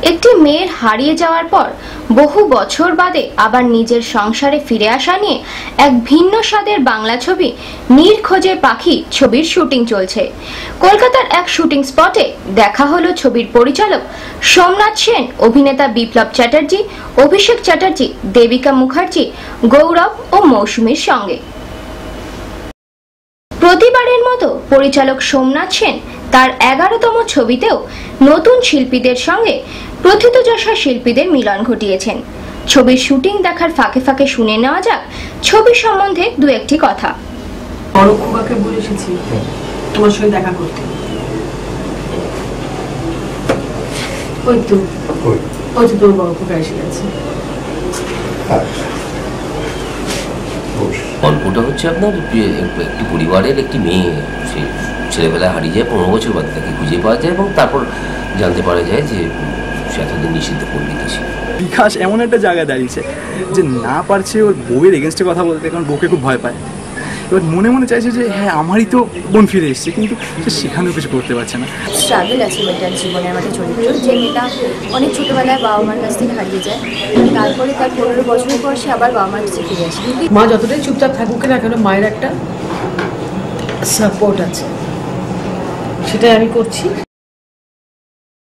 একটি মেয়ের হারিয়ে যাওয়ার পর বহু বছর বাদে আবার নিজের সংসারে ফিরে আসা নিয়ে এক ভিন্ন স্বাদের বাংলা ছবি নির্খোঁজে পাখি ছবির শুটিং চলছে। কলকাতার এক শুটিং স্পটে দেখা হলো ছবির পরিচালক সোমনাথ সেন, অভিনেতা বিপ্লব চ্যাটার্জি, অভিষেক চ্যাটার্জি, দেবিকা মুখার্জি, গৌরব ও মৌসুমীর সঙ্গে। প্রতিবারের মতো পরিচালক সোমনাথ সেন তার 11তম ছবিতেও নতুন শিল্পীদের সঙ্গে প্রথিতযশা শিল্পীদের মিলন ঘটিয়েছেন। ছবির শুটিং দেখার ফাঁকে ফাঁকে শুনে নেওয়া যাক ছবি সম্বন্ধে দু একটি কথা। বড় খোকাকে বলে এসেছি তোমার সঙ্গে দেখা করতে। ওই তো তোর বড় খোকা এসে গেছে। গল্পটা হচ্ছে আপনার একটি পরিবারের একটি মেয়ে, সে ছেলেবেলায় হারিয়ে যায়, 15 বছর বাদে তাকে খুঁজে পাওয়া যায় এবং তারপর জানতে পারা যায় যে সে এতদিন নিষিদ্ধ পল্লীতে ছিল। বিকাশ এমন একটা জায়গায় দাঁড়িয়েছে যে না পারছে ওর বউয়ের এগেনস্টে কথা বলতে, কারণ বউকে খুব ভয় পায়। এবার মনে মনে চাইছে যে হ্যাঁ আমারই তো বোন ফিরে এসছে, কিন্তু সে সেখানেও কিছু করতে পারছে না। স্ট্রাগল আছে মেয়েটার জীবনে। আমাদের চরিত্র যে মেয়েটা অনেক ছোটোবেলায় বাবা মার কাছ থেকে হারিয়ে যায়, তারপরে তার 15 বছরের পর সে আবার বাবা মার কাছে ফিরে আসে। মা যতটাই চুপচাপ থাকুক না কেন, মায়ের একটা সাপোর্ট আছে, সেটাই আমি করছি।